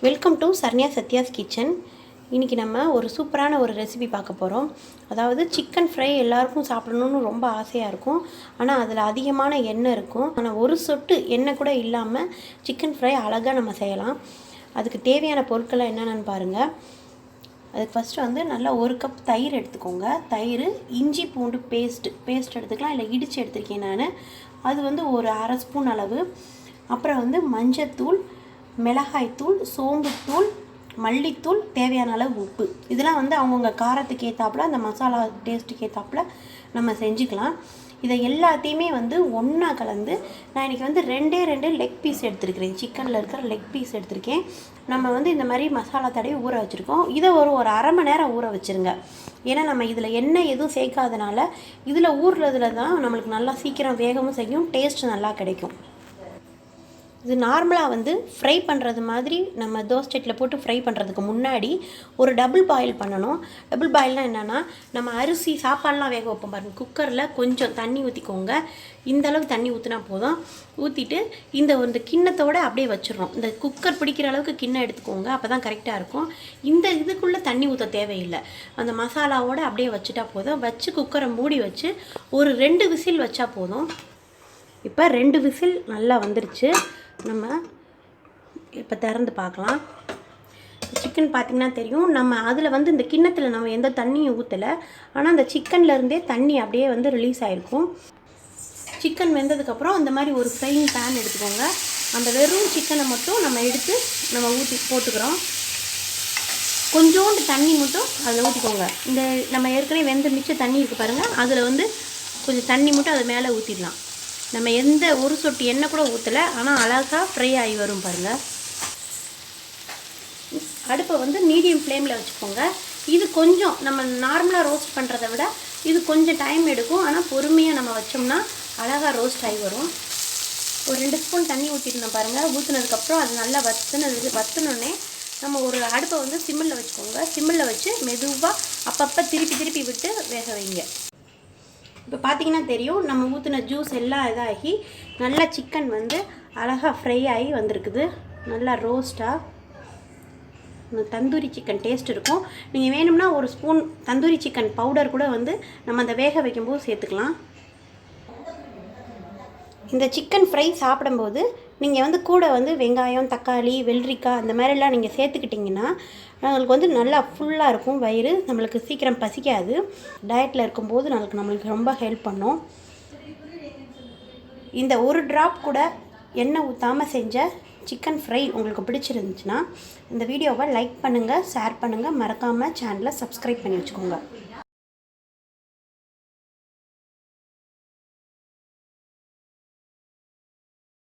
Welcome to Saranya Sathya's kitchen. இன்றைக்கி நம்ம ஒரு சூப்பரான ஒரு ரெசிபி பார்க்க போகிறோம். அதாவது சிக்கன் ஃப்ரை எல்லாருக்கும் சாப்பிடணுன்னு ரொம்ப ஆசையாக இருக்கும். ஆனால் அதில் அதிகமான எண்ணெய் இருக்கும். ஆனால் ஒரு சொட்டு எண்ணெய் கூட இல்லாமல் சிக்கன் ஃப்ரை அழகாக நம்ம செய்யலாம். அதுக்கு தேவையான பொருட்கள்லாம் என்னென்னு பாருங்கள். அதுக்கு ஃபஸ்ட்டு வந்து நல்லா 1 கப் தயிர் எடுத்துக்கோங்க. தயிர், இஞ்சி பூண்டு பேஸ்ட் எடுத்துக்கலாம், இல்லை இடித்து எடுத்துருக்கேன் நான். அது வந்து ஒரு அரை ஸ்பூன் அளவு. அப்புறம் வந்து மஞ்சத்தூள், மிளகாய்த்தூள், சோம்புத்தூள், மல்லித்தூள், தேவையான அளவு உப்பு. இதெல்லாம் வந்து அவங்கவுங்க காரத்துக்கு ஏற்றாப்புல, அந்த மசாலா டேஸ்ட்டுக்கு ஏற்றாப்புல நம்ம செஞ்சுக்கலாம். இதை எல்லாத்தையுமே வந்து ஒன்றா கலந்து, நான் இன்றைக்கி வந்து ரெண்டே லெக் பீஸ் எடுத்துருக்கிறேன். சிக்கனில் இருக்கிற லெக் பீஸ் எடுத்திருக்கேன். நம்ம வந்து இந்த மாதிரி மசாலா தடவி ஊற வச்சுருக்கோம். இதை ஒரு அரை மணி நேரம் ஊற வச்சுருங்க. ஏன்னா நம்ம இதில் எண்ணெய் எதுவும் சேர்க்காதனால இதில் ஊறுறதுல தான் நம்மளுக்கு நல்லா சீக்கிரம் வேகமும் செய்யும், டேஸ்ட் நல்லா கிடைக்கும். இது நார்மலாக வந்து ஃப்ரை பண்ணுறது மாதிரி நம்ம தோசை சட்டியில் போட்டு ஃப்ரை பண்ணுறதுக்கு முன்னாடி ஒரு டபுள் பாயில் பண்ணணும். டபுள் பாயில்னால் என்னென்னா, நம்ம அரிசி சாப்பாடெலாம் வேக வைப்போம் பாருங்கள். குக்கரில் கொஞ்சம் தண்ணி ஊற்றிக்கோங்க. இந்தளவு தண்ணி ஊற்றினா போதும். ஊற்றிட்டு இந்த கிண்ணத்தோடு அப்படியே வச்சிடணும். இந்த குக்கர் பிடிக்கிற அளவுக்கு கிண்ணம் எடுத்துக்கோங்க, அப்போ தான் கரெக்டாக இருக்கும். இந்த இதுக்குள்ளே தண்ணி ஊற்ற தேவையில்லை. அந்த மசாலாவோடு அப்படியே வச்சுட்டா போதும். வச்சு குக்கரை மூடி வச்சு ஒரு 2 விசில் வச்சா போதும். இப்போ 2 விசில் நல்லா வந்துருச்சு. நம்ம இப்போ திறந்து பார்க்கலாம். சிக்கன் பார்த்திங்கன்னா தெரியும். நம்ம அதில் வந்து இந்த கிண்ணத்தில் நம்ம எந்த தண்ணியும் ஊற்றலை. ஆனால் அந்த சிக்கன்லேருந்தே தண்ணி அப்படியே வந்து ரிலீஸ் ஆகிருக்கும். சிக்கன் வெந்ததுக்கப்புறம் அந்த மாதிரி ஒரு ஃப்ரையிங் பேன் எடுத்துக்கோங்க. அந்த வெறும் சிக்கனை மட்டும் நம்ம எடுத்து நம்ம ஊற்றி போட்டுக்கிறோம். கொஞ்சோண்டு தண்ணி மட்டும் அதில் ஊற்றிக்கோங்க. இந்த நம்ம ஏற்கனவே வெந்த மிச்ச தண்ணி இருக்குது பாருங்கள், அதில் வந்து கொஞ்சம் தண்ணி மட்டும் அது மேலே ஊற்றிடலாம். நம்ம எந்த ஒரு சொட்டு எண்ணெய் கூட ஊற்றலை, ஆனால் அழகாக ஃப்ரை ஆகி வரும் பாருங்கள். அடுப்பை வந்து மீடியம் ஃப்ளேமில் வச்சுக்கோங்க. இது கொஞ்சம் நம்ம நார்மலாக ரோஸ்ட் பண்ணுறதை விட இது கொஞ்சம் டைம் எடுக்கும். ஆனால் பொறுமையாக நம்ம வச்சோம்னா அழகாக ரோஸ்ட் ஆகி வரும். ஒரு 2 ஸ்பூன் தண்ணி ஊற்றிருந்தோம் பாருங்கள். ஊற்றினதுக்கப்புறம் அது நல்லா வற்றினோடனே நம்ம ஒரு அடுப்பை வந்து சிம்மில் வச்சுக்கோங்க. சிம்மில் வச்சு மெதுவாக அப்பப்போ திருப்பி விட்டு வேக வைங்க. இப்போ பார்த்தீங்கன்னா தெரியும், நம்ம ஊற்றின ஜூஸ் எல்லாம் இதாகி நல்லா சிக்கன் வந்து அழகாக ஃப்ரை ஆகி வந்திருக்குது. நல்லா ரோஸ்ட்டாக தந்தூரி சிக்கன் டேஸ்ட் இருக்கும். நீங்கள் வேணும்னா ஒரு ஸ்பூன் தந்தூரி சிக்கன் பவுடர் கூட வந்து நம்ம அந்த வேக வைக்கும்போது சேர்த்துக்கலாம். இந்த சிக்கன் ஃப்ரை சாப்பிடும்போது நீங்கள் வந்து கூட வந்து வெங்காயம், தக்காளி, வெள்ளரிக்காய் அந்த மாதிரிலாம் நீங்கள் சேர்த்துக்கிட்டிங்கன்னா நம்மளுக்கு வந்து நல்லா ஃபுல்லாக இருக்கும் வயிறு. நம்மளுக்கு சீக்கிரம் பசிக்காது. டயட்டில் இருக்கும்போது நம்மளுக்கு ரொம்ப ஹெல்ப் பண்ணும். இந்த ஒரு ட்ராப் கூட எண்ணெய் ஊற்றாமல் செஞ்ச சிக்கன் ஃப்ரை உங்களுக்கு பிடிச்சிருந்துச்சுன்னா இந்த வீடியோவை லைக் பண்ணுங்கள், ஷேர் பண்ணுங்கள், மறக்காமல் சேனலை சப்ஸ்கிரைப் பண்ணி வச்சுக்கோங்க.